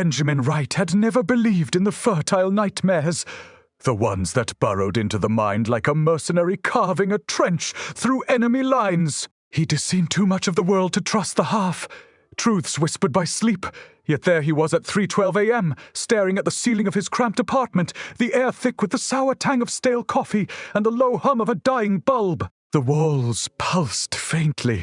Benjamin Wright had never believed in the fertile nightmares, the ones that burrowed into the mind like a mercenary carving a trench through enemy lines. He'd seen too much of the world to trust the half. Truths whispered by sleep, yet there he was at 3:12 a.m., staring at the ceiling of his cramped apartment, the air thick with the sour tang of stale coffee and the low hum of a dying bulb. The walls pulsed faintly,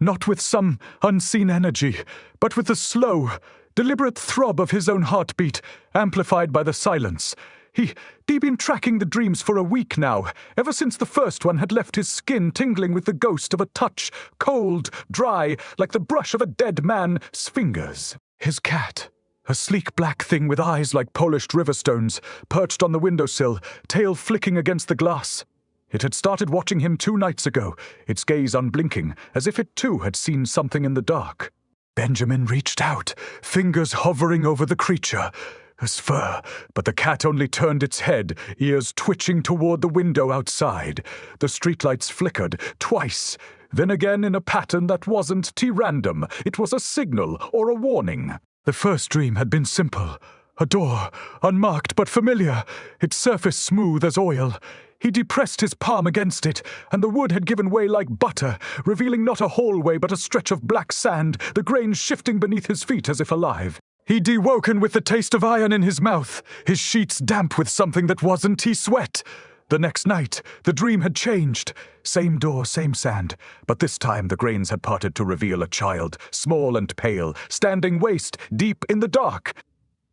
not with some unseen energy, but with the slow, deliberate throb of his own heartbeat, amplified by the silence. He'd been tracking the dreams for a week now, ever since the first one had left his skin tingling with the ghost of a touch, cold, dry, like the brush of a dead man's fingers. His cat, a sleek black thing with eyes like polished river stones, perched on the windowsill, tail flicking against the glass. It had started watching him 2 nights ago, its gaze unblinking, as if it too had seen something in the dark. Benjamin reached out, fingers hovering over the creature. As fur, but the cat only turned its head, ears twitching toward the window outside. The streetlights flickered, twice, then again in a pattern that wasn't T-random. It was a signal or a warning. The first dream had been simple. A door, unmarked but familiar, its surface smooth as oil. He depressed his palm against it, and the wood had given way like butter, revealing not a hallway but a stretch of black sand, the grain shifting beneath his feet as if alive. He'd woken with the taste of iron in his mouth, his sheets damp with something that wasn't sweat. The next night, the dream had changed. Same door, same sand, but this time the grains had parted to reveal a child, small and pale, standing waist deep in the dark.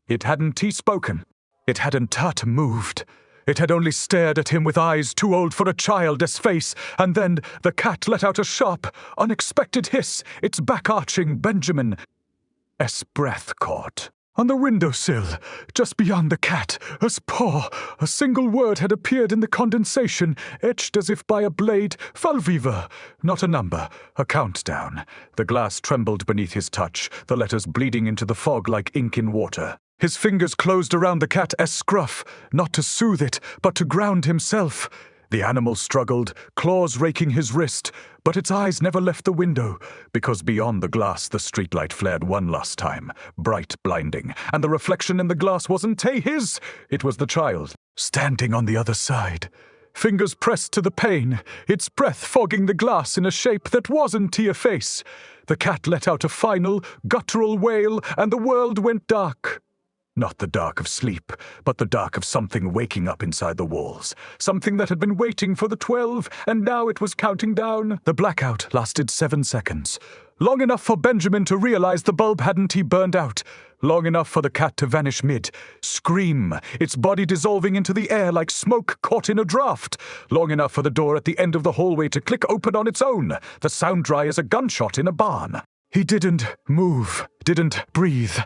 It hadn't spoken. It hadn't moved. It had only stared at him with eyes too old for a child's face, and then the cat let out a sharp, unexpected hiss, its back arching Benjamin's breath caught. On the windowsill, just beyond the cat, paw, a single word had appeared in the condensation, etched as if by a blade, Falviva, not a number, a countdown. The glass trembled beneath his touch, the letters bleeding into the fog like ink in water. His fingers closed around the cat's scruff, not to soothe it, but to ground himself. The animal struggled, claws raking his wrist, but its eyes never left the window, because beyond the glass the streetlight flared one last time, bright, blinding, and the reflection in the glass wasn't his, it was the child, standing on the other side. Fingers pressed to the pane, its breath fogging the glass in a shape that wasn't a face. The cat let out a final, guttural wail, and the world went dark. Not the dark of sleep, but the dark of something waking up inside the walls. Something that had been waiting for the 12, and now it was counting down. The blackout lasted 7 seconds. Long enough for Benjamin to realize the bulb hadn't burned out. Long enough for the cat to vanish mid. Scream, its body dissolving into the air like smoke caught in a draft. Long enough for the door at the end of the hallway to click open on its own. The sound dry as a gunshot in a barn. He didn't move, didn't breathe.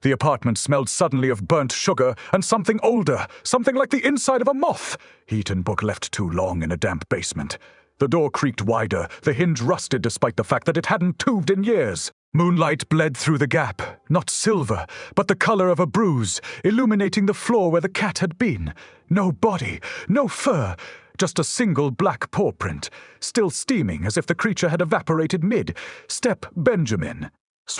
The apartment smelled suddenly of burnt sugar and something older, something like the inside of a moth. Heat and book left too long in a damp basement. The door creaked wider, the hinge rusted despite the fact that it hadn't tubed in years. Moonlight bled through the gap, not silver, but the color of a bruise, illuminating the floor where the cat had been. No body, no fur, just a single black paw print, still steaming as if the creature had evaporated mid. Step Benjamin.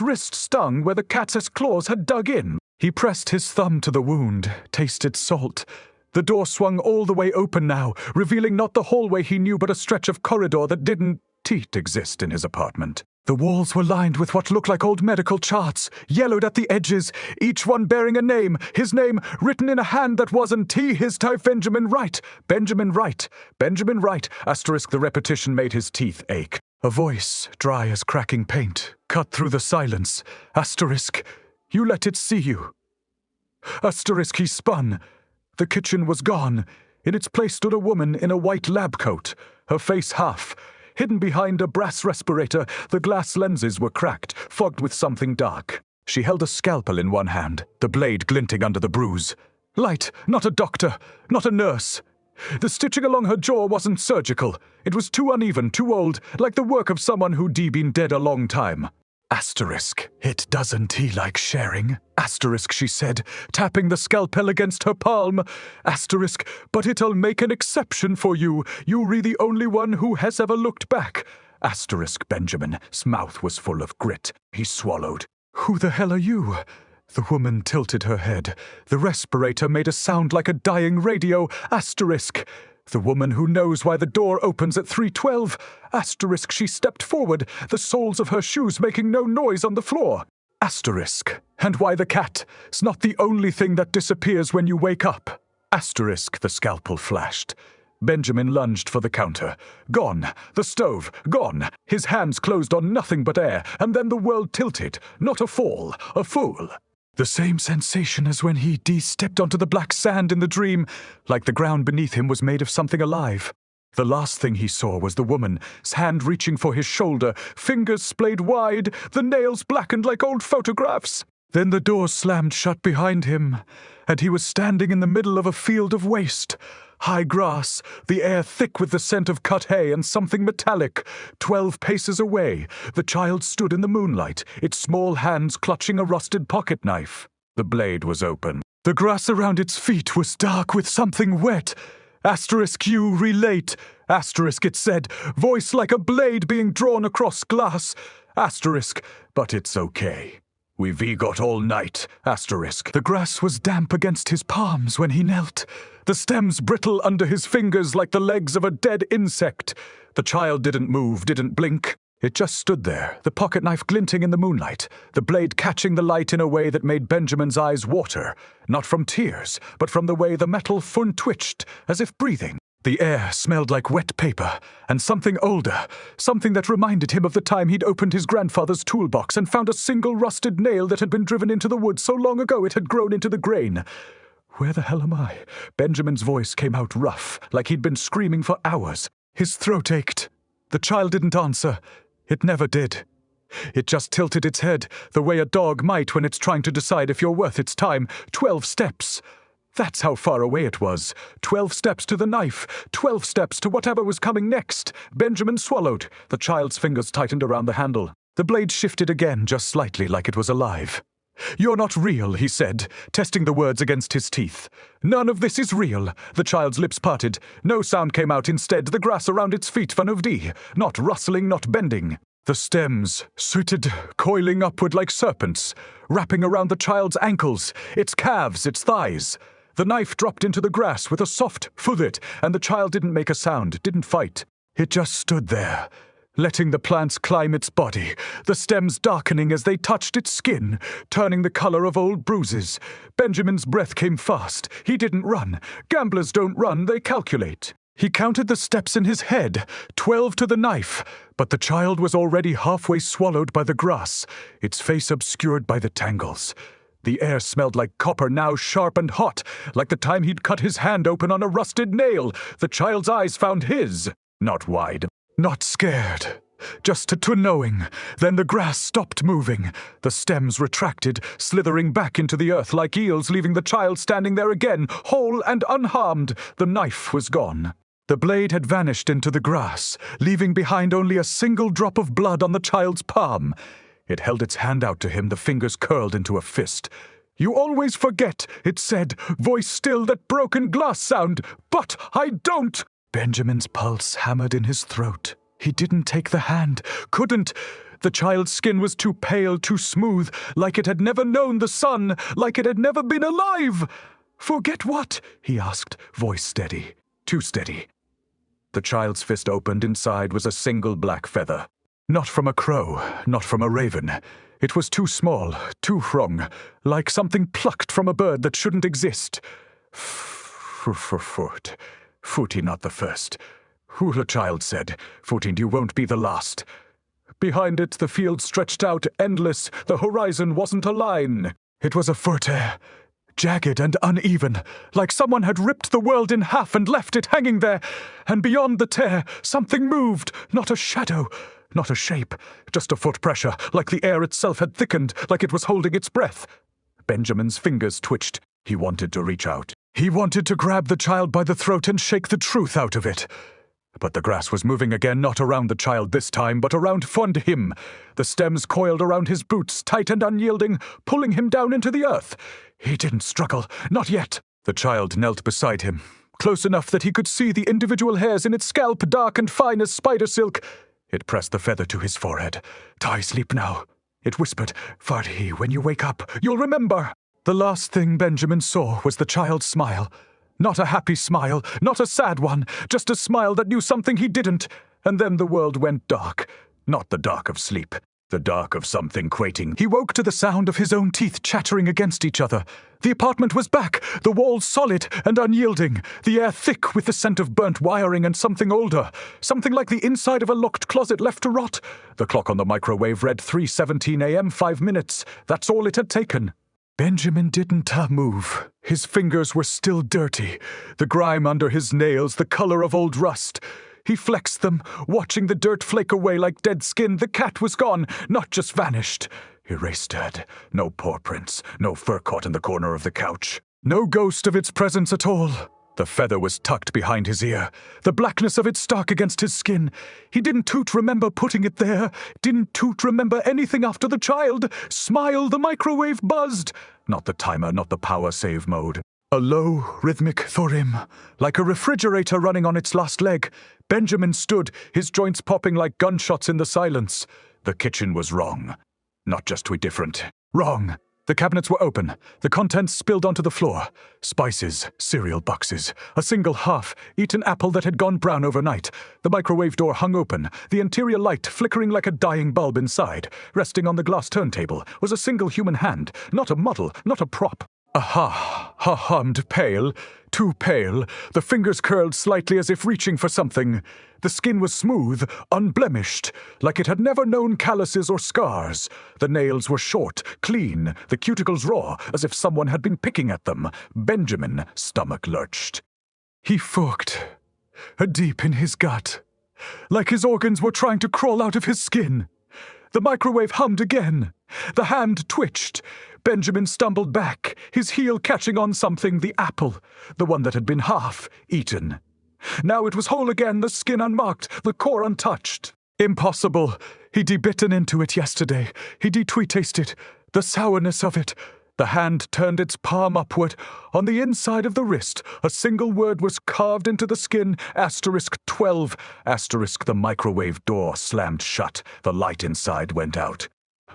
Wrist stung where the cat's claws had dug in. He pressed his thumb to the wound, tasted salt. The door swung all the way open now, revealing not the hallway he knew but a stretch of corridor that didn't exist in his apartment. The walls were lined with what looked like old medical charts, yellowed at the edges, each one bearing a name, his name written in a hand that wasn't his type. Benjamin Wright, Benjamin Wright, Benjamin Wright, asterisk the repetition made his teeth ache. A voice, dry as cracking paint, cut through the silence. Asterisk, you let it see you. Asterisk, he spun. The kitchen was gone. In its place stood a woman in a white lab coat, her face half. Hidden behind a brass respirator, the glass lenses were cracked, fogged with something dark. She held a scalpel in one hand, the blade glinting under the bruise. Light, not a doctor, not a nurse. The stitching along her jaw wasn't surgical. It was too uneven, too old, like the work of someone who'd been dead a long time. Asterisk, it doesn't he like sharing? Asterisk, she said, tapping the scalpel against her palm. Asterisk, but it'll make an exception for you. You're the only one who has ever looked back. Asterisk, Benjamin's mouth was full of grit. He swallowed. Who the hell are you? The woman tilted her head. The respirator made a sound like a dying radio. Asterisk. The woman who knows why the door opens at 3:12. Asterisk. She stepped forward, the soles of her shoes making no noise on the floor. Asterisk. And why the cat? It's not the only thing that disappears when you wake up. Asterisk. The scalpel flashed. Benjamin lunged for the counter. Gone. The stove. Gone. His hands closed on nothing but air, and then the world tilted. Not a fall. A fool. The same sensation as when he stepped onto the black sand in the dream, like the ground beneath him was made of something alive. The last thing he saw was the woman's hand reaching for his shoulder, fingers splayed wide, the nails blackened like old photographs. Then the door slammed shut behind him, and he was standing in the middle of a field of waste. High grass, the air thick with the scent of cut hay and something metallic. 12 paces away, the child stood in the moonlight, its small hands clutching a rusted pocket knife. The blade was open. The grass around its feet was dark with something wet. Asterisk, you relate. Asterisk, it said, voice like a blade being drawn across glass. Asterisk, but it's okay. We've got all night. Asterisk. The grass was damp against his palms when he knelt. The stems brittle under his fingers like the legs of a dead insect. The child didn't move, didn't blink. It just stood there, the pocket knife glinting in the moonlight, the blade catching the light in a way that made Benjamin's eyes water, not from tears, but from the way the metal twitched, as if breathing. The air smelled like wet paper, and something older, something that reminded him of the time he'd opened his grandfather's toolbox and found a single rusted nail that had been driven into the wood so long ago it had grown into the grain. Where the hell am I? Benjamin's voice came out rough, like he'd been screaming for hours. His throat ached. The child didn't answer. It never did. It just tilted its head, the way a dog might when it's trying to decide if you're worth its time. 12 steps. That's how far away it was. 12 steps to the knife. 12 steps to whatever was coming next. Benjamin swallowed. The child's fingers tightened around the handle. The blade shifted again, just slightly, like it was alive. You're not real, he said, testing the words against his teeth. None of this is real. The child's lips parted. No sound came out. Instead, the grass around its feet fanuvdi, not rustling, not bending. The stems, suited, coiling upward like serpents, wrapping around the child's ankles, its calves, its thighs. The knife dropped into the grass with a soft fudit, and the child didn't make a sound, didn't fight. It just stood there, letting the plants climb its body, the stems darkening as they touched its skin, turning the color of old bruises. Benjamin's breath came fast. He didn't run. Gamblers don't run, they calculate. He counted the steps in his head, 12 to the knife, but the child was already halfway swallowed by the grass, its face obscured by the tangles. The air smelled like copper, now sharp and hot, like the time he'd cut his hand open on a rusted nail. The child's eyes found his, not wide, not scared, just to knowing. Then the grass stopped moving. The stems retracted, slithering back into the earth like eels, leaving the child standing there again, whole and unharmed. The knife was gone. The blade had vanished into the grass, leaving behind only a single drop of blood on the child's palm. It held its hand out to him, the fingers curled into a fist. You always forget, it said, voice still, that broken glass sound. But I don't. Benjamin's pulse hammered in his throat. He didn't take the hand, couldn't. The child's skin was too pale, too smooth, like it had never known the sun, like it had never been alive. Forget what? He asked, voice steady, too steady. The child's fist opened. Inside was a single black feather. Not from a crow, not from a raven. It was too small, too wrong, like something plucked from a bird that shouldn't exist. Foot. Footy, not the first. Who, the child said. Footy, you won't be the last. Behind it, the field stretched out, endless. The horizon wasn't a line. It was a furter, jagged and uneven, like someone had ripped the world in half and left it hanging there. And beyond the tear, something moved, not a shadow. Not a shape, just a foot pressure, like the air itself had thickened, like it was holding its breath. Benjamin's fingers twitched. He wanted to reach out. He wanted to grab the child by the throat and shake the truth out of it. But the grass was moving again, not around the child this time, but around him. The stems coiled around his boots, tight and unyielding, pulling him down into the earth. He didn't struggle, not yet. The child knelt beside him, close enough that he could see the individual hairs in its scalp, dark and fine as spider silk. It pressed the feather to his forehead. Die, sleep now. It whispered, "Farty, when you wake up, you'll remember." The last thing Benjamin saw was the child's smile. Not a happy smile, not a sad one, just a smile that knew something he didn't. And then the world went dark. Not the dark of sleep, the dark of something grating. He woke to the sound of his own teeth chattering against each other. The apartment was back, the walls solid and unyielding, the air thick with the scent of burnt wiring and something older, something like the inside of a locked closet left to rot. The clock on the microwave read 3:17 a.m., 5 minutes. That's all it had taken. Benjamin didn't move. His fingers were still dirty, the grime under his nails the color of old rust. He flexed them, watching the dirt flake away like dead skin. The cat was gone, not just vanished. Erased dead. No paw prints, no fur caught in the corner of the couch. No ghost of its presence at all. The feather was tucked behind his ear, the blackness of it stark against his skin. He didn't remember putting it there, didn't remember anything after the child. Smile, the microwave buzzed. Not the timer, not the power save mode. A low, rhythmic thorim, like a refrigerator running on its last leg. Benjamin stood, his joints popping like gunshots in the silence. The kitchen was wrong. Not just different. Wrong. The cabinets were open. The contents spilled onto the floor. Spices, cereal boxes, a single half-eaten apple that had gone brown overnight. The microwave door hung open, the interior light flickering like a dying bulb inside. Resting on the glass turntable was a single human hand, not a model, not a prop. Hummed, pale, too pale, the fingers curled slightly as if reaching for something. The skin was smooth, unblemished, like it had never known calluses or scars. The nails were short, clean, the cuticles raw, as if someone had been picking at them. Benjamin's stomach lurched. He forked, deep in his gut, like his organs were trying to crawl out of his skin. The microwave hummed again. The hand twitched. Benjamin stumbled back, his heel catching on something, the apple, the one that had been half-eaten. Now it was whole again, the skin unmarked, the core untouched. Impossible. He'd bitten into it yesterday. He'd tasted the sourness of it. The hand turned its palm upward. On the inside of the wrist, a single word was carved into the skin, *12. The microwave door slammed shut. The light inside went out.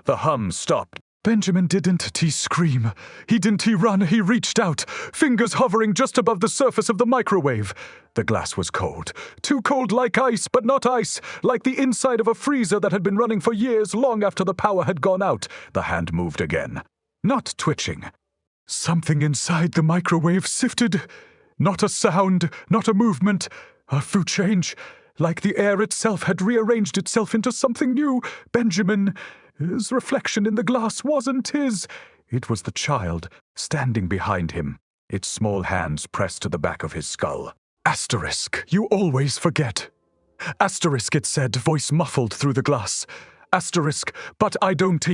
The hum stopped. Benjamin didn't scream. He didn't run. He reached out, fingers hovering just above the surface of the microwave. The glass was cold. Too cold like ice, but not ice. Like the inside of a freezer that had been running for years, long after the power had gone out. The hand moved again. Not twitching. Something inside the microwave sifted. Not a sound, not a movement. A food change. Like the air itself had rearranged itself into something new. Benjamin's reflection in the glass wasn't his. It was the child, standing behind him, its small hands pressed to the back of his skull. Asterisk, you always forget. Asterisk, it said, voice muffled through the glass. Asterisk, but I don't.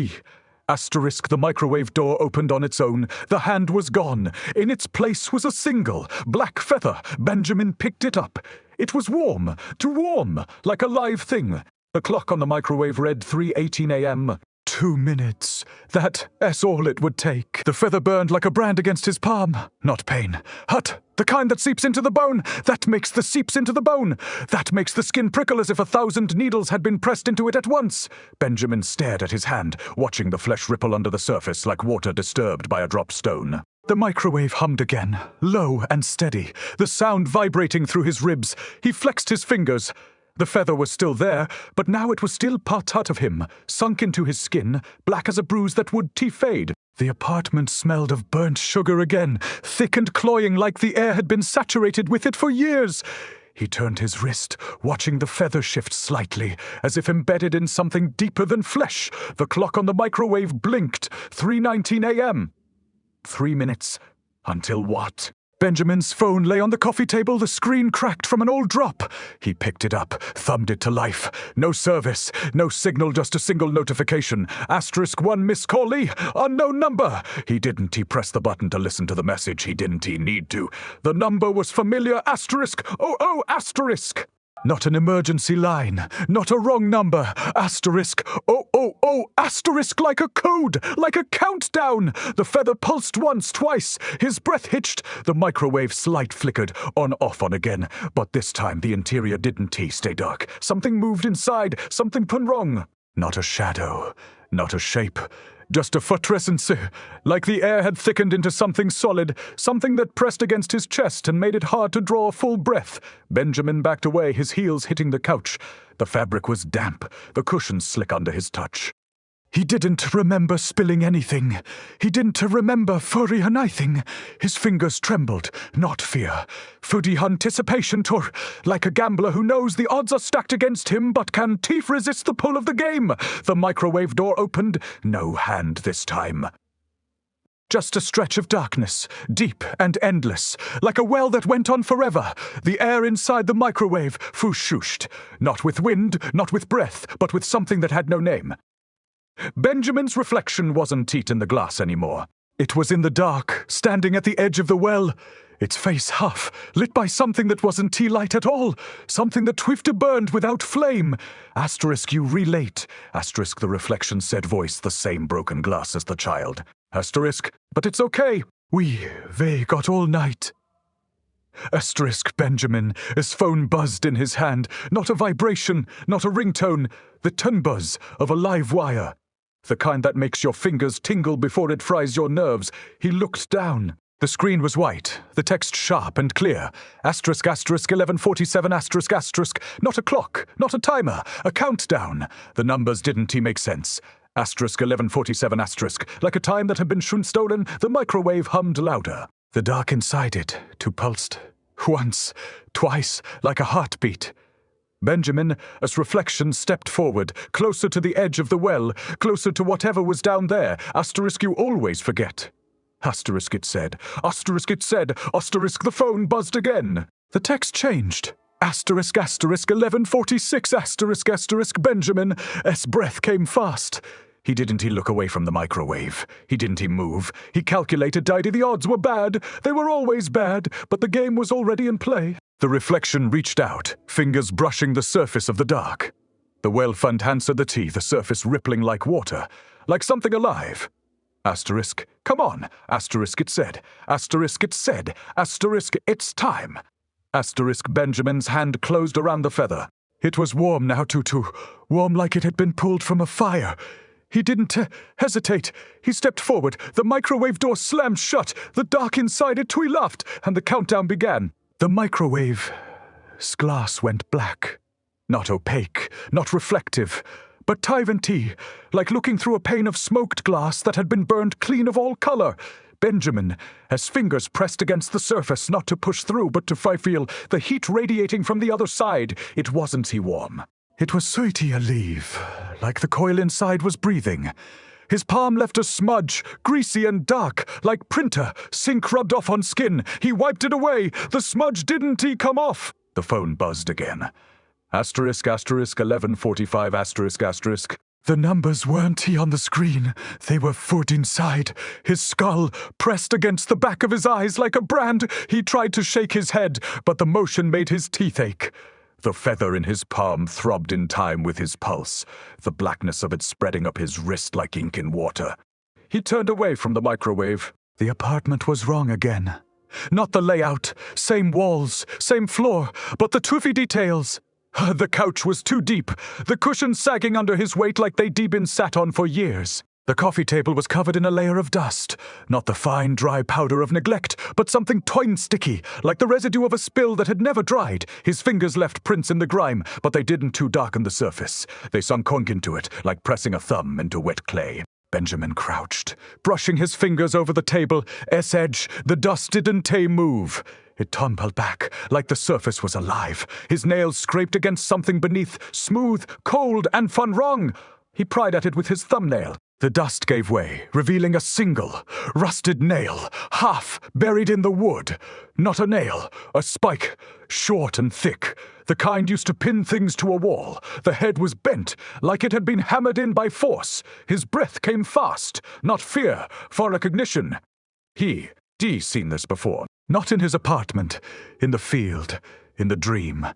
Asterisk, the microwave door opened on its own. The hand was gone. In its place was a single, black feather. Benjamin picked it up. It was warm, too warm, like a live thing. The clock on the microwave read 3:18 a.m. 2 minutes. That's all it would take. The feather burned like a brand against his palm. Not pain. Hot. The kind that seeps into the bone. That makes the seeps into the bone. That makes the skin prickle as if 1,000 needles had been pressed into it at once. Benjamin stared at his hand, watching the flesh ripple under the surface like water disturbed by a dropped stone. The microwave hummed again, low and steady, the sound vibrating through his ribs. He flexed his fingers. The feather was still there, but now it was still part of him, sunk into his skin, black as a bruise that would fade. The apartment smelled of burnt sugar again, thick and cloying like the air had been saturated with it for years. He turned his wrist, watching the feather shift slightly, as if embedded in something deeper than flesh. The clock on the microwave blinked, 3:19 a.m. 3 minutes. Until what? Benjamin's phone lay on the coffee table, the screen cracked from an old drop. He picked it up, thumbed it to life. No service, no signal, just a single notification. *1 missed call, unknown number. He pressed the button to listen to the message. He need to. The number was familiar, *. Not an emergency line, not a wrong number, *, like a code, like a countdown. The feather pulsed once, twice, his breath hitched, the microwave's light flickered, on, off, on again, but this time the interior didn't stay dark. Something moved inside, something pun wrong. Not a shadow, Not a shape, just a phosphorescence, like the air had thickened into something solid, something that pressed against his chest and made it hard to draw a full breath. Benjamin backed away, his heels hitting the couch. The fabric was damp, the cushions slick under his touch. He didn't remember spilling anything. He didn't remember furry anything. His fingers trembled, not fear. Foodie anticipation, or like a gambler who knows the odds are stacked against him but can teeth resist the pull of the game. The microwave door opened, no hand this time. Just a stretch of darkness, deep and endless, like a well that went on forever. The air inside the microwave foo-shooshed, not with wind, not with breath, but with something that had no name. Benjamin's reflection wasn't teat in the glass anymore. It was in the dark, standing at the edge of the well, its face half, lit by something that wasn't tea light at all, something that twifted burned without flame. Asterisk, you relate. Asterisk, the reflection said, voice the same broken glass as the child. Asterisk, but it's okay. They got all night. Asterisk, Benjamin, his phone buzzed in his hand. Not a vibration, not a ringtone, the tone buzz of a live wire. The kind that makes your fingers tingle before it fries your nerves. He looked down. The screen was white, the text sharp and clear. Asterisk, asterisk, 11:47, asterisk, asterisk. Not a clock, not a timer, a countdown. The numbers didn't make sense. Asterisk, 11:47, asterisk. Like a time that had been stolen, the microwave hummed louder. The dark inside it, too pulsed. Once, twice, like a heartbeat. Benjamin, as reflection, stepped forward, closer to the edge of the well, closer to whatever was down there. Asterisk, you always forget. Asterisk, it said. Asterisk, it said. Asterisk, the phone buzzed again. The text changed. Asterisk, asterisk, 11:46, asterisk, asterisk, Benjamin. S breath came fast. He didn't look away from the microwave. He didn't move. He calculated, Didy, the odds were bad. They were always bad, but the game was already in play. The reflection reached out, fingers brushing the surface of the dark. The well-fund answered the tea, the surface rippling like water, like something alive. Asterisk, come on. Asterisk, it said. Asterisk, it said. Asterisk, it's time. Asterisk, Benjamin's hand closed around the feather. It was warm now, too warm like it had been pulled from a fire. He didn't hesitate. He stepped forward. The microwave door slammed shut. The dark inside it, he laughed, and the countdown began. The microwave's glass went black. Not opaque, not reflective, but Tyventy, like looking through a pane of smoked glass that had been burned clean of all color. Benjamin, as fingers pressed against the surface, not to push through, but to feel the heat radiating from the other side. It wasn't warm. It was sooty alive, like the coil inside was breathing. His palm left a smudge, greasy and dark, like printer, sink rubbed off on skin. He wiped it away. The smudge didn't come off. The phone buzzed again. Asterisk, asterisk, 11:45, asterisk, asterisk. The numbers weren't on the screen. They were foot inside. His skull pressed against the back of his eyes like a brand. He tried to shake his head, but the motion made his teeth ache. The feather in his palm throbbed in time with his pulse, the blackness of it spreading up his wrist like ink in water. He turned away from the microwave. The apartment was wrong again. Not the layout, same walls, same floor, but the toothy details. The couch was too deep, the cushions sagging under his weight like they'd been sat on for years. The coffee table was covered in a layer of dust, not the fine, dry powder of neglect, but something sticky, like the residue of a spill that had never dried. His fingers left prints in the grime, but they didn't darken the surface. They sunk into it, like pressing a thumb into wet clay. Benjamin crouched, brushing his fingers over the table. S-edge, the dust didn't move. It tumbled back, like the surface was alive. His nails scraped against something beneath, smooth, cold, and fun wrong. He pried at it with his thumbnail. The dust gave way, revealing a single, rusted nail, half buried in the wood. Not a nail, a spike, short and thick, the kind used to pin things to a wall. The head was bent, like it had been hammered in by force. His breath came fast, not fear, for recognition. He'd seen this before. Not in his apartment, in the field, in the dream.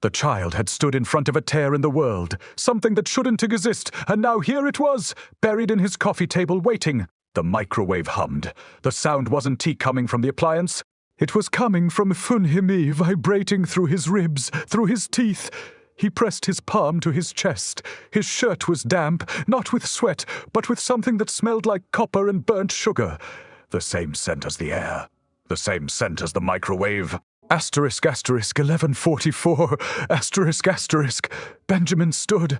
The child had stood in front of a tear in the world, something that shouldn't exist, and now here it was, buried in his coffee table, waiting. The microwave hummed. The sound wasn't coming from the appliance. It was coming from Funhimi, vibrating through his ribs, through his teeth. He pressed his palm to his chest. His shirt was damp, not with sweat, but with something that smelled like copper and burnt sugar. The same scent as the air. The same scent as the microwave. Asterisk, asterisk, 1144, asterisk, asterisk. Benjamin stood.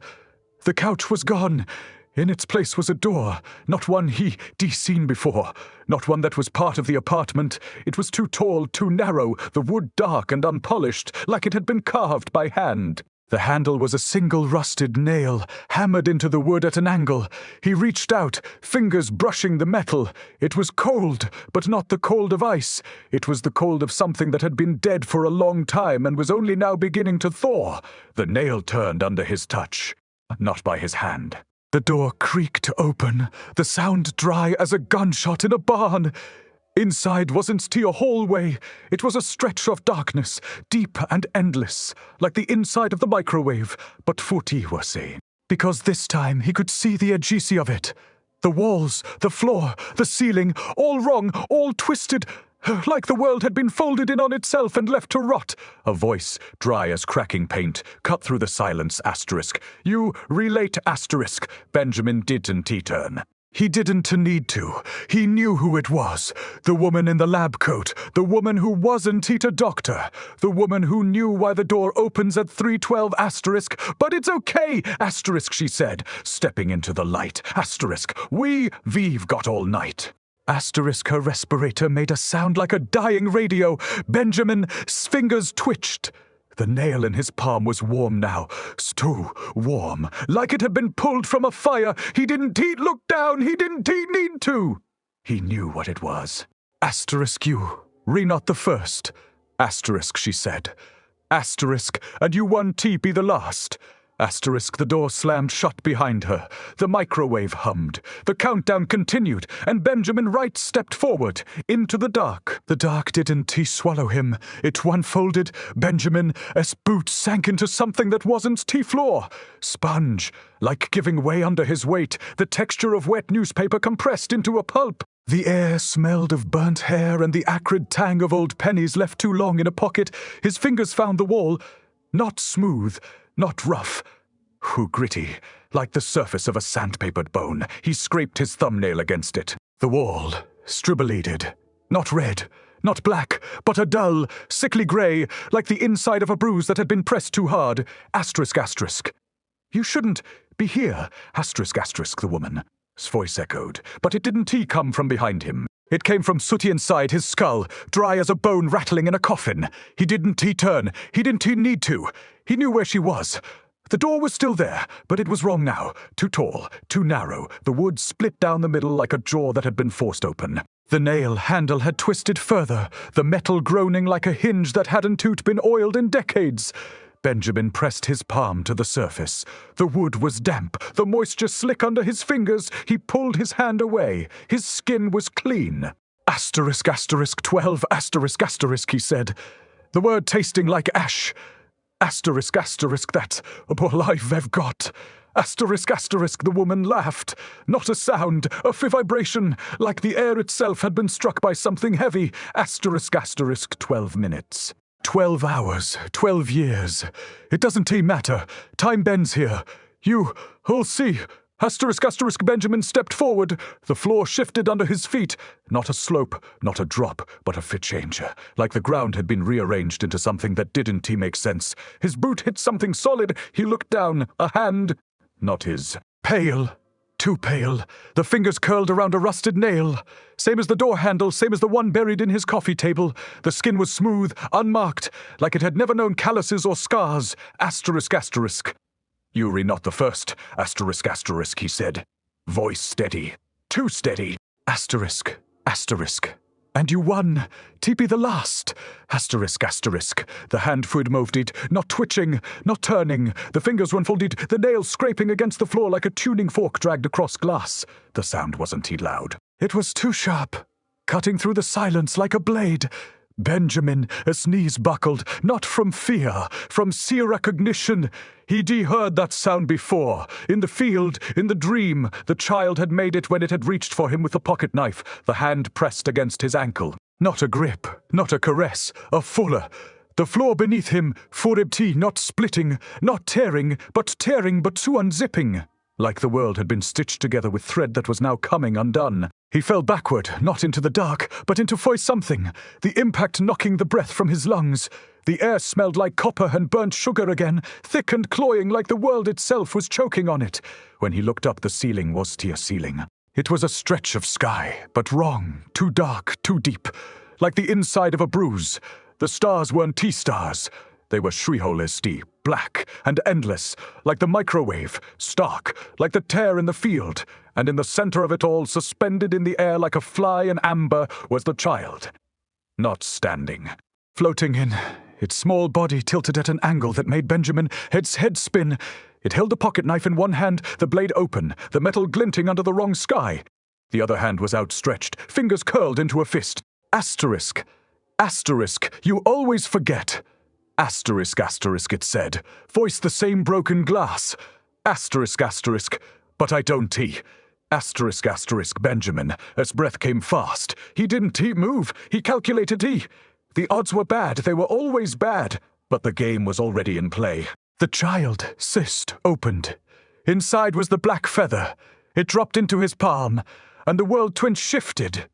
The couch was gone. In its place was a door, not one he'd seen before, not one that was part of the apartment. It was too tall, too narrow, the wood dark and unpolished, like it had been carved by hand. The handle was a single rusted nail, hammered into the wood at an angle. He reached out, fingers brushing the metal. It was cold, but not the cold of ice. It was the cold of something that had been dead for a long time and was only now beginning to thaw. The nail turned under his touch, not by his hand. The door creaked open, the sound dry as a gunshot in a barn. Inside wasn't a hallway. It was a stretch of darkness, deep and endless, like the inside of the microwave, but Footy was saying. Because this time he could see the edges of it. The walls, the floor, the ceiling, all wrong, all twisted, like the world had been folded in on itself and left to rot. A voice, dry as cracking paint, cut through the silence, asterisk. You relate, asterisk. Benjamin didn't turn. He didn't need to. He knew who it was. The woman in the lab coat. The woman who wasn't a doctor. The woman who knew why the door opens at 312 asterisk. But it's okay, asterisk, she said, stepping into the light. Asterisk. We've got all night. Asterisk, her respirator made a sound like a dying radio. Benjamin's fingers twitched. The nail in his palm was warm now, too warm, like it had been pulled from a fire. He didn't look down, he didn't need to. He knew what it was. Asterisk, you, not the first. Asterisk, she said. Asterisk, and you won be the last. Asterisk, the door slammed shut behind her. The microwave hummed. The countdown continued, and Benjamin Wright stepped forward, into the dark. The dark didn't swallow him. It one-folded. Benjamin's boots sank into something that wasn't floor. Sponge, like giving way under his weight, the texture of wet newspaper compressed into a pulp. The air smelled of burnt hair and the acrid tang of old pennies left too long in a pocket. His fingers found the wall. Not smooth. Not rough, gritty, like the surface of a sandpapered bone. He scraped his thumbnail against it. The wall, stribbleated, not red, not black, but a dull, sickly grey, like the inside of a bruise that had been pressed too hard. Asterisk, asterisk. You shouldn't be here, asterisk, asterisk, the woman's voice echoed, but it didn't come from behind him. It came from sooty inside his skull, dry as a bone rattling in a coffin. He didn't turn. He didn't need to. He knew where she was. The door was still there, but it was wrong now. Too tall, too narrow. The wood split down the middle like a jaw that had been forced open. The nail handle had twisted further, the metal groaning like a hinge that hadn't been oiled in decades. Benjamin pressed his palm to the surface. The wood was damp, the moisture slick under his fingers. He pulled his hand away. His skin was clean. Asterisk, asterisk, 12, asterisk, asterisk, he said. The word tasting like ash. Asterisk, asterisk, that's all I've got. Asterisk, asterisk, the woman laughed. Not a sound, a vibration, like the air itself had been struck by something heavy. Asterisk, asterisk, 12 minutes. 12 hours, 12 years. It doesn't matter. Time bends here. You'll see. Asterisk, asterisk, Benjamin stepped forward. The floor shifted under his feet. Not a slope, not a drop, but a fit changer. Like the ground had been rearranged into something that didn't make sense. His boot hit something solid. He looked down. A hand. Not his. Pale. Too pale. The fingers curled around a rusted nail. Same as the door handle, same as the one buried in his coffee table. The skin was smooth, unmarked, like it had never known calluses or scars. Asterisk, asterisk. Yuri not the first. Asterisk, asterisk, he said. Voice steady. Too steady. Asterisk, asterisk. And you won. Teepee the last. Asterisk, asterisk. The hand food moved it, not twitching, not turning. The fingers unfolded, the nails scraping against the floor like a tuning fork dragged across glass. The sound wasn't loud. It was too sharp, cutting through the silence like a blade. Benjamin's knees buckled, not from fear, from seer recognition. He'd heard that sound before. In the field, in the dream, the child had made it when it had reached for him with the pocket knife, the hand pressed against his ankle. Not a grip, not a caress, a fuller. The floor beneath him, foribti, not splitting, not tearing, but to unzipping. Like the world had been stitched together with thread that was now coming undone. He fell backward, not into the dark, but into something, the impact knocking the breath from his lungs. The air smelled like copper and burnt sugar again, thick and cloying like the world itself was choking on it. When he looked up, the ceiling was tear ceiling. It was a stretch of sky, but wrong, too dark, too deep, like the inside of a bruise. The stars weren't T-stars. They were Shriholesti, black and endless, like the microwave, stark, like the tear in the field, and in the center of it all, suspended in the air like a fly in amber, was the child. Not standing. Floating in, its small body tilted at an angle that made Benjamin's head spin. It held a pocket knife in one hand, the blade open, the metal glinting under the wrong sky. The other hand was outstretched, fingers curled into a fist. Asterisk. Asterisk, you always forget. Asterisk, asterisk, it said. Voice the same broken glass. Asterisk, asterisk, but I don't tea. Asterisk, asterisk, Benjamin. As breath came fast. He didn't move. He calculated The odds were bad. They were always bad. But the game was already in play. The child, cyst, opened. Inside was the black feather. It dropped into his palm, and the world twin shifted.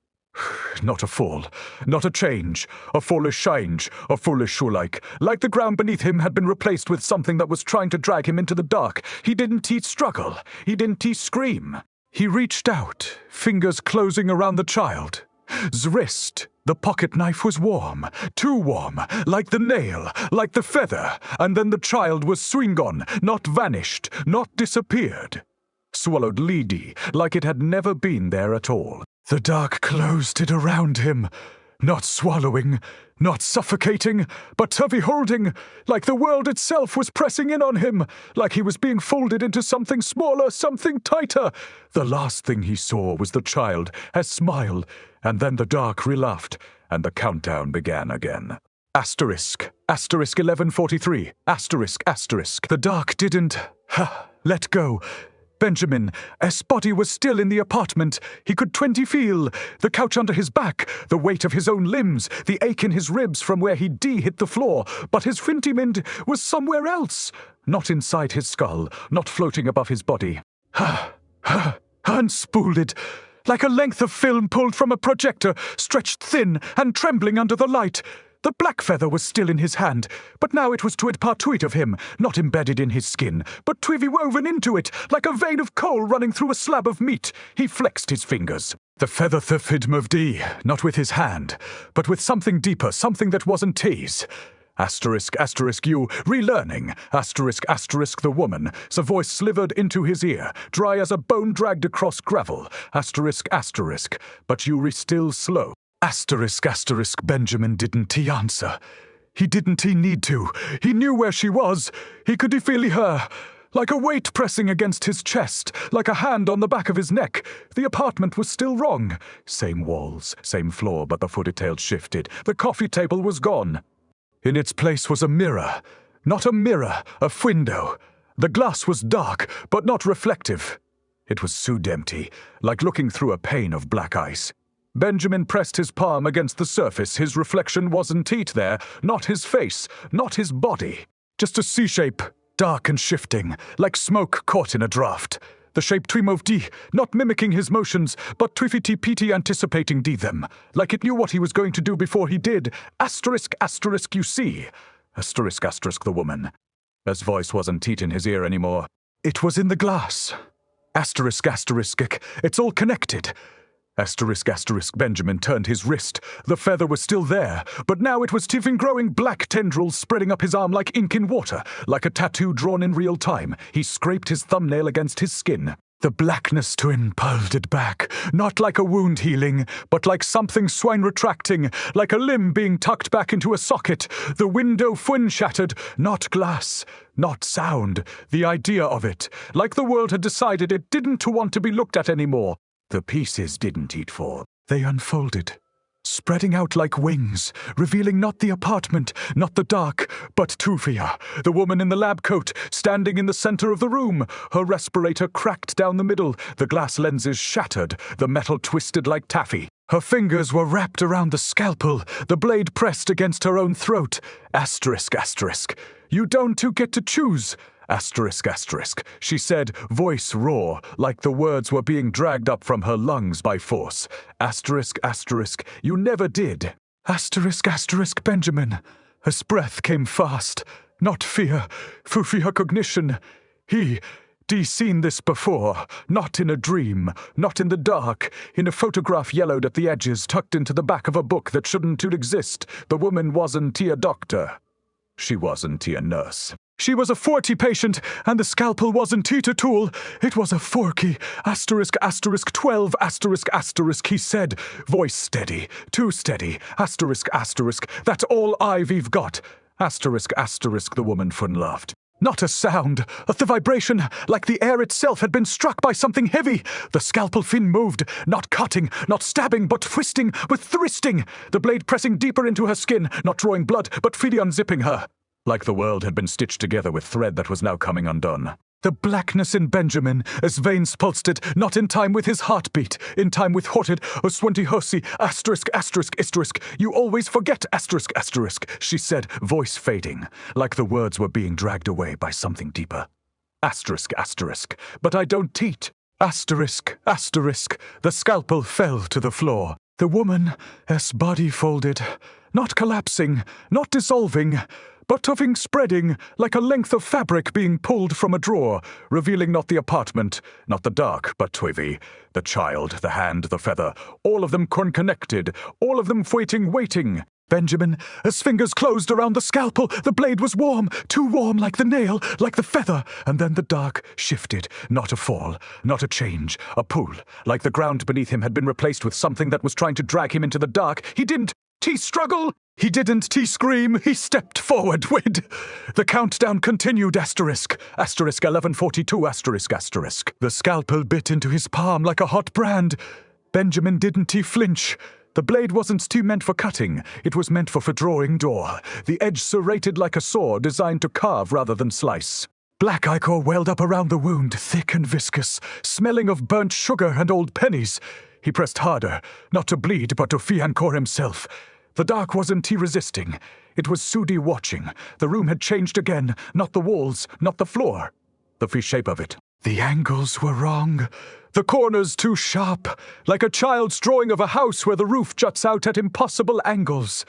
Not a fall, not a change, a foolish change, a foolish shoe-like. Like the ground beneath him had been replaced with something that was trying to drag him into the dark. He didn't struggle. He didn't scream. He reached out, fingers closing around the child. Wrist. The pocket knife was warm, too warm, like the nail, like the feather, and then the child was swingone, not vanished, not disappeared. Swallowed Lady, like it had never been there at all. The dark closed it around him, not swallowing, not suffocating, but heavy holding, like the world itself was pressing in on him, like he was being folded into something smaller, something tighter. The last thing he saw was the child, a smile, and then the dark relaughed, and the countdown began again. Asterisk, asterisk 1143, asterisk, asterisk. The dark didn't let go. Benjamin's body was still in the apartment. He could feel the couch under his back, the weight of his own limbs, the ache in his ribs from where he'd hit the floor. But his mind was somewhere else, not inside his skull, not floating above his body. Unspooled, like a length of film pulled from a projector, stretched thin and trembling under the light. The black feather was still in his hand, but now it was partuit of him, not embedded in his skin, but woven into it, like a vein of coal running through a slab of meat. He flexed his fingers. The feather thifid moved not with his hand, but with something deeper, something that wasn't tease. Asterisk, asterisk, you, relearning. Asterisk, asterisk, the woman. The voice slivered into his ear, dry as a bone dragged across gravel. Asterisk, asterisk, but you still slow. Asterisk, asterisk, Benjamin didn't answer. He didn't need to. He knew where she was. He could feel her. Like a weight pressing against his chest, like a hand on the back of his neck. The apartment was still wrong. Same walls, same floor, but the footy-tail shifted. The coffee table was gone. In its place was a mirror. Not a mirror, a window. The glass was dark, but not reflective. It was sood empty, like looking through a pane of black ice. Benjamin pressed his palm against the surface. His reflection wasn't there, not his face, not his body. Just a C-shape, dark and shifting, like smoke caught in a draft. The shape moved not mimicking his motions, but piti anticipating them, like it knew what he was going to do before he did. Asterisk, asterisk, you see. Asterisk, asterisk, the woman. His voice wasn't in his ear anymore. It was in the glass. Asterisk, asterisk, it's all connected. Asterisk, asterisk, Benjamin turned his wrist. The feather was still there, but now it was growing black tendrils spreading up his arm like ink in water, like a tattoo drawn in real time. He scraped his thumbnail against his skin. The blackness twin pulled it back, not like a wound healing, but like something swine retracting, like a limb being tucked back into a socket. The window shattered, not glass, not sound, the idea of it, like the world had decided it didn't want to be looked at anymore. The pieces didn't eat for. They unfolded, spreading out like wings, revealing not the apartment, not the dark, but Tufia, the woman in the lab coat, standing in the center of the room. Her respirator cracked down the middle, the glass lenses shattered, the metal twisted like taffy. Her fingers were wrapped around the scalpel, the blade pressed against her own throat. Asterisk, asterisk. You don't get to choose. Asterisk, asterisk, she said, voice raw, like the words were being dragged up from her lungs by force. Asterisk, asterisk, you never did. Asterisk, asterisk, Benjamin. His breath came fast. Not fear, for cognition. He'd seen this before, not in a dream, not in the dark, in a photograph yellowed at the edges, tucked into the back of a book that shouldn't exist. The woman wasn't a doctor. She wasn't a nurse. She was a 40 patient, and the scalpel wasn't a tool. It was a forky. Asterisk, asterisk, 12, asterisk, asterisk, he said. Voice steady, too steady. Asterisk, asterisk, that's all I've got. Asterisk, asterisk, the woman laughed. Not a sound. The vibration, like the air itself had been struck by something heavy. The scalpel fin moved, not cutting, not stabbing, but twisting, with thrusting. The blade pressing deeper into her skin, not drawing blood, but freely unzipping her. Like the world had been stitched together with thread that was now coming undone. The blackness in Benjamin, as veins pulsed it, not in time with his heartbeat, in time with Horted, Oswanti Hosi, asterisk, asterisk, asterisk, you always forget, asterisk, asterisk, she said, voice fading, like the words were being dragged away by something deeper. Asterisk, asterisk, but I don't teat. Asterisk, asterisk, the scalpel fell to the floor. The woman, as body folded, not collapsing, not dissolving, but tuffing spreading like a length of fabric being pulled from a drawer, revealing not the apartment, not the dark, but Twivy, the child, the hand, the feather, all of them connected, all of them waiting. Benjamin, as fingers closed around the scalpel, the blade was warm, too warm like the nail, like the feather, and then the dark shifted, not a fall, not a change, a pull, like the ground beneath him had been replaced with something that was trying to drag him into the dark. He didn't struggle. He didn't scream. He stepped forward. The countdown continued. Asterisk, asterisk, 11:42, asterisk, asterisk. The scalpel bit into his palm like a hot brand. Benjamin didn't flinch. The blade wasn't meant for cutting. It was meant for drawing door. The edge serrated like a saw designed to carve rather than slice. Black ichor welled up around the wound, thick and viscous, smelling of burnt sugar and old pennies. He pressed harder, not to bleed, but to Fiancor himself. The dark wasn't resisting. It was Sudi watching. The room had changed again, not the walls, not the floor. The shape of it. The angles were wrong. The corners too sharp, like a child's drawing of a house where the roof juts out at impossible angles.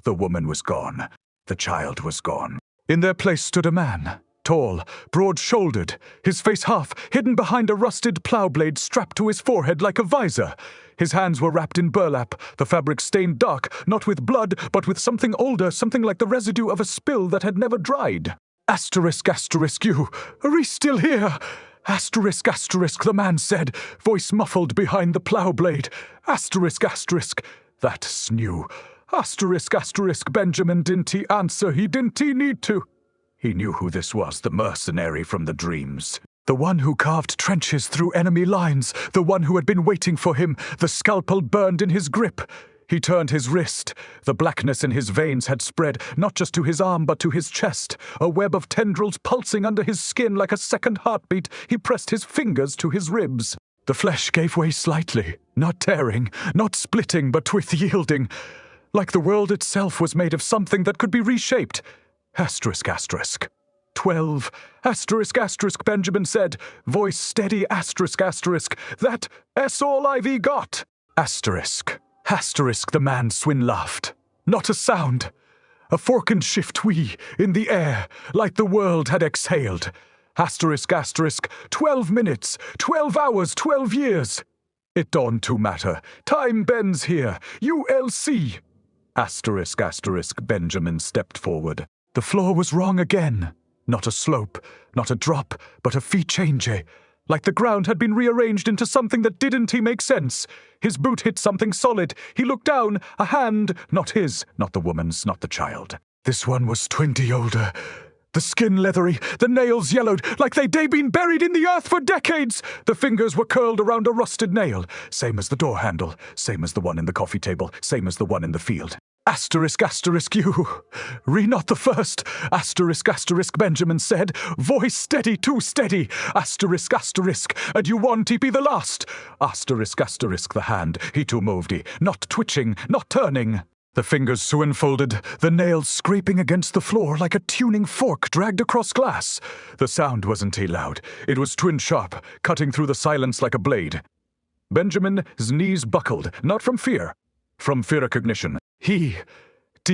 The woman was gone. The child was gone. In their place stood a man. Tall, broad-shouldered, his face half hidden behind a rusted plow blade strapped to his forehead like a visor. His hands were wrapped in burlap, the fabric stained dark, not with blood, but with something older, something like the residue of a spill that had never dried. Asterisk, asterisk, you are still here? Asterisk, asterisk, the man said, voice muffled behind the plow blade. Asterisk, asterisk, that's new. Asterisk, asterisk, Benjamin didn't answer, he didn't need to. He knew who this was, the mercenary from the dreams. The one who carved trenches through enemy lines, the one who had been waiting for him, the scalpel burned in his grip. He turned his wrist. The blackness in his veins had spread, not just to his arm, but to his chest. A web of tendrils pulsing under his skin like a second heartbeat. He pressed his fingers to his ribs. The flesh gave way slightly, not tearing, not splitting, but with yielding. Like the world itself was made of something that could be reshaped. Asterisk, asterisk. 12, asterisk, asterisk, Benjamin said, voice steady, asterisk, asterisk, that's all I've got. Asterisk, asterisk, the man Swin laughed. Not a sound. A fork and shift in the air, like the world had exhaled. Asterisk, asterisk, 12 minutes, 12 hours, 12 years. It don't to matter. Time bends here. ULC. Asterisk, asterisk, Benjamin stepped forward. The floor was wrong again. Not a slope, not a drop, but a fee change. Like the ground had been rearranged into something that didn't make sense. His boot hit something solid. He looked down, a hand, not his, not the woman's, not the child. This one was 20 older. The skin leathery, the nails yellowed, like they'd been buried in the earth for decades. The fingers were curled around a rusted nail, same as the door handle, same as the one in the coffee table, same as the one in the field. Asterisk, asterisk, you. Re not the first. Asterisk, asterisk, Benjamin said. Voice steady, too steady. Asterisk, asterisk, and you won't be the last. Asterisk, asterisk, the hand. He too moved, not twitching, not turning. The fingers so enfolded, the nails scraping against the floor like a tuning fork dragged across glass. The sound wasn't loud. It was twin sharp, cutting through the silence like a blade. Benjamin's knees buckled, not from fear, from fear recognition. He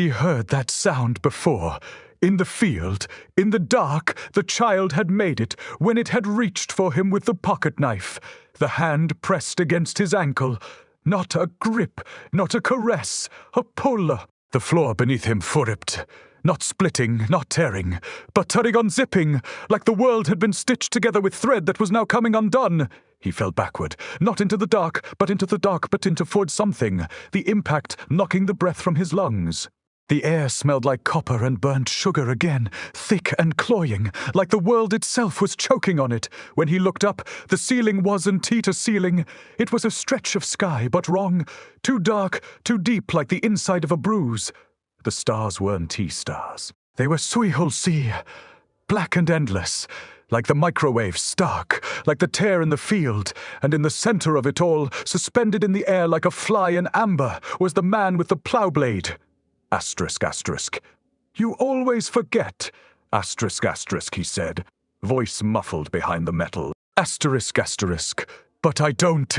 heard that sound before. In the field, in the dark, the child had made it when it had reached for him with the pocket knife. The hand pressed against his ankle. Not a grip, not a caress, a pull. The floor beneath him furripped, not splitting, not tearing, but turning unzipping, like the world had been stitched together with thread that was now coming undone. He fell backward, not into the dark, but into forward something, the impact knocking the breath from his lungs. The air smelled like copper and burnt sugar again, thick and cloying, like the world itself was choking on it. When he looked up, the ceiling wasn't a ceiling. It was a stretch of sky, but wrong. Too dark, too deep, like the inside of a bruise. The stars weren't stars. They were surreal sea, black and endless, like the microwave, stark, like the tear in the field, and in the center of it all, suspended in the air like a fly in amber, was the man with the plow blade. Asterisk, asterisk. You always forget. Asterisk, asterisk, he said, voice muffled behind the metal. Asterisk, asterisk. But I don't.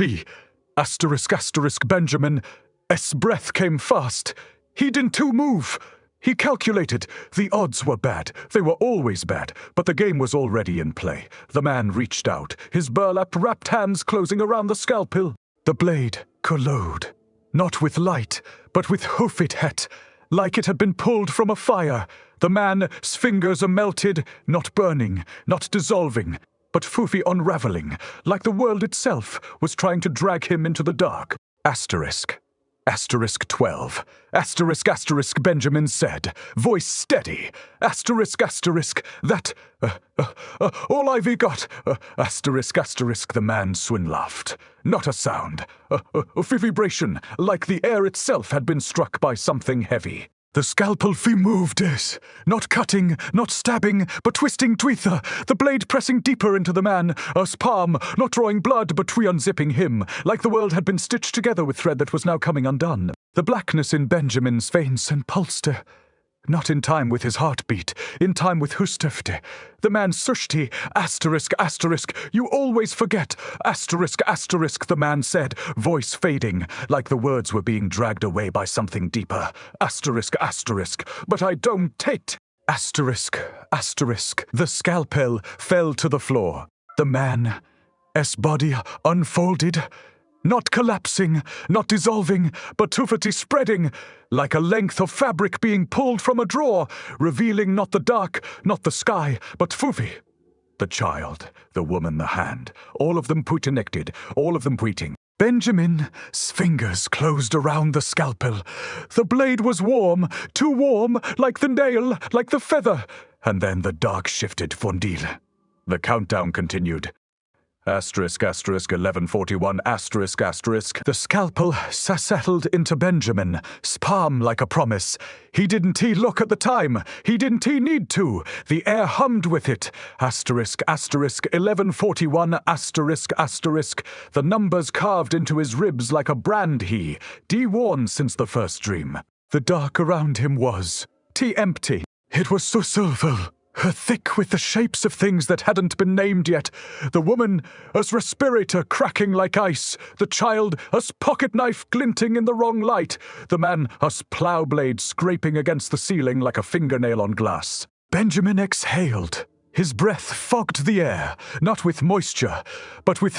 Asterisk, asterisk, Benjamin. S breath came fast. He didn't too move. He calculated. The odds were bad. They were always bad. But the game was already in play. The man reached out, his burlap-wrapped hands closing around the scalpel. The blade collode. Not with light, but with hoofed het. Like it had been pulled from a fire. The man's fingers are melted, not burning, not dissolving, but foofy unraveling, like the world itself was trying to drag him into the dark. Asterisk. Asterisk 12. Asterisk, asterisk, Benjamin said, voice steady. Asterisk, asterisk, that, all I've got. Asterisk, asterisk, the man swin laughed. Not a sound. A vibration, like the air itself had been struck by something heavy. The scalpel moved is, not cutting, not stabbing, but twisting tweether, the blade pressing deeper into the man, us palm, not drawing blood, but unzipping him, like the world had been stitched together with thread that was now coming undone. The blackness in Benjamin's veins and pulsed, not in time with his heartbeat, in time with hustefte. The man sushti, asterisk, asterisk, you always forget, asterisk, asterisk, the man said, voice fading, like the words were being dragged away by something deeper. Asterisk, asterisk, but I don't take. Asterisk, asterisk, the scalpel fell to the floor. The man's body unfolded, not collapsing, not dissolving, but tuffety spreading, like a length of fabric being pulled from a drawer, revealing not the dark, not the sky, but foofy. The child, the woman, the hand, all of them connected, all of them pointing. Benjamin's fingers closed around the scalpel. The blade was warm, too warm, like the nail, like the feather. And then the dark shifted Fondil. The countdown continued. Asterisk, asterisk, 1141, asterisk, asterisk. The scalpel settled into Benjamin's palm like a promise. He didn't look at the time. He didn't need to. The air hummed with it. Asterisk, asterisk, 1141, asterisk, asterisk. The numbers carved into his ribs like a brand de-worn since the first dream. The dark around him was empty. It was so silver. Thick with the shapes of things that hadn't been named yet. The woman, as respirator cracking like ice. The child, as pocket knife glinting in the wrong light. The man, as plow blade scraping against the ceiling like a fingernail on glass. Benjamin exhaled. His breath fogged the air, not with moisture, but with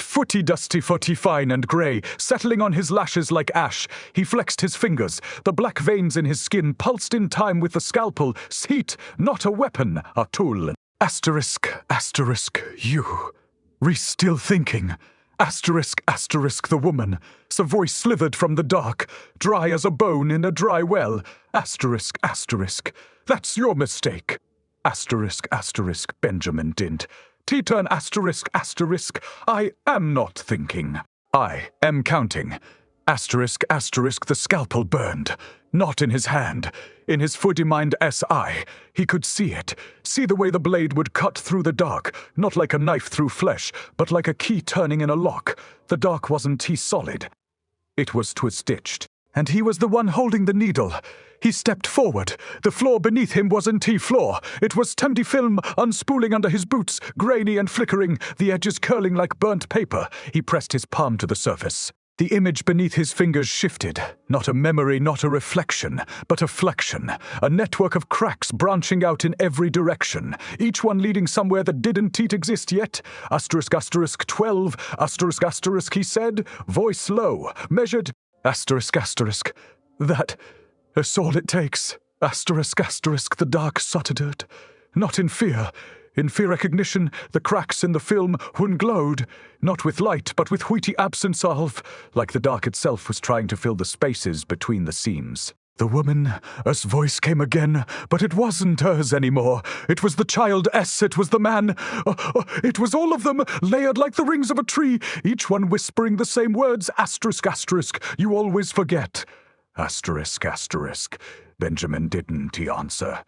dusty fine and grey, settling on his lashes like ash. He flexed his fingers. The black veins in his skin pulsed in time with the scalpel's heat, not a weapon, a tool. Asterisk, asterisk, you. Reese still thinking. Asterisk, asterisk, the woman. A voice slithered from the dark, dry as a bone in a dry well. Asterisk, asterisk. That's your mistake. Asterisk, asterisk, Benjamin didn't. T-turn, asterisk, asterisk. I am not thinking. I am counting. Asterisk, asterisk, the scalpel burned. Not in his hand. In his fully-mind SI. He could see it. See the way the blade would cut through the dark. Not like a knife through flesh, but like a key turning in a lock. The dark wasn't T-solid. It was twist-stitched. And he was the one holding the needle. He stepped forward. The floor beneath him wasn't T-floor. It was tempty film unspooling under his boots, grainy and flickering, the edges curling like burnt paper. He pressed his palm to the surface. The image beneath his fingers shifted. Not a memory, not a reflection, but a flexion. A network of cracks branching out in every direction, each one leading somewhere that didn't exist yet. Asterisk, asterisk, 12, asterisk, asterisk, he said, voice low, measured, asterisk, asterisk. That's all it takes. Asterisk, asterisk, the dark suttered. Not in fear. In fear recognition, the cracks in the film glowed, not with light, but with wheaty absence of, like the dark itself was trying to fill the spaces between the seams. The woman's voice came again, but it wasn't hers anymore. It was the child S, it was the man. It was all of them, layered like the rings of a tree, each one whispering the same words, asterisk, asterisk, you always forget. Asterisk, asterisk. Benjamin didn't, he answer.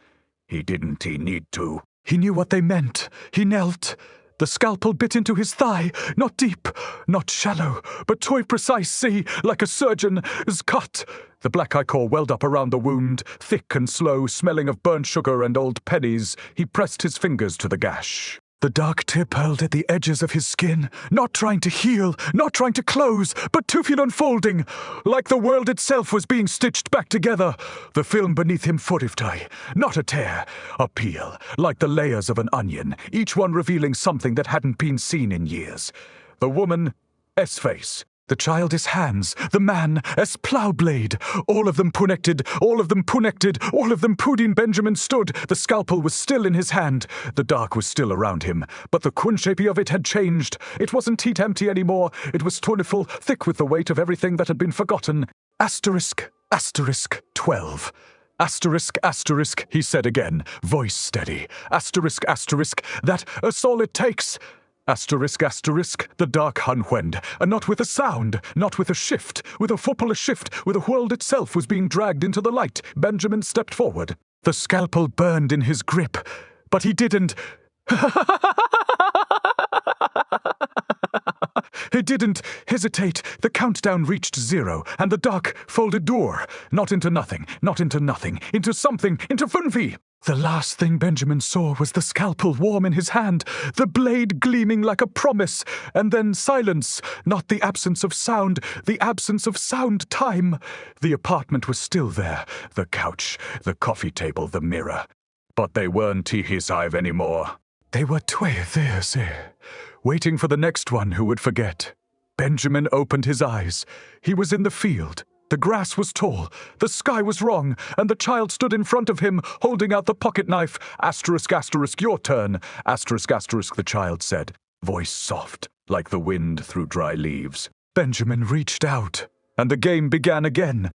He didn't, he need to. He knew what they meant. He knelt. The scalpel bit into his thigh, not deep, not shallow, but toy precise, see, like a surgeon's cut. The black ichor welled up around the wound, thick and slow, smelling of burnt sugar and old pennies. He pressed his fingers to the gash. The dark tip held at the edges of his skin, not trying to heal, not trying to close, but to feel unfolding, like the world itself was being stitched back together. The film beneath him fortified, not a tear, a peel, like the layers of an onion, each one revealing something that hadn't been seen in years. The woman, S-face. The child is hands, the man as plow blade. All of them connected, all of them connected, all of them Pudin Benjamin stood. The scalpel was still in his hand. The dark was still around him, but the quinshapy of it had changed. It wasn't teat empty anymore. It was twentiful, thick with the weight of everything that had been forgotten. Asterisk, asterisk, 12. Asterisk, asterisk, he said again, voice steady. Asterisk, asterisk, that's all it takes. Asterisk, asterisk, the dark unwend, and not with a sound, not with a shift, with a football shift, where the world itself was being dragged into the light. Benjamin stepped forward. The scalpel burned in his grip, but he didn't. He didn't hesitate. The countdown reached 0, and the dark folded door. Not into nothing, not into nothing, into something, into Funfi. The last thing Benjamin saw was the scalpel warm in his hand, the blade gleaming like a promise, and then silence, not the absence of sound, the absence of sound time. The apartment was still there, the couch, the coffee table, the mirror. But they weren't his hive anymore. They were theirs, waiting for the next one who would forget. Benjamin opened his eyes. He was in the field. The grass was tall, the sky was wrong, and the child stood in front of him, holding out the pocket knife. Asterisk, asterisk, your turn. Asterisk, asterisk, the child said, voice soft, like the wind through dry leaves. Benjamin reached out, and the game began again.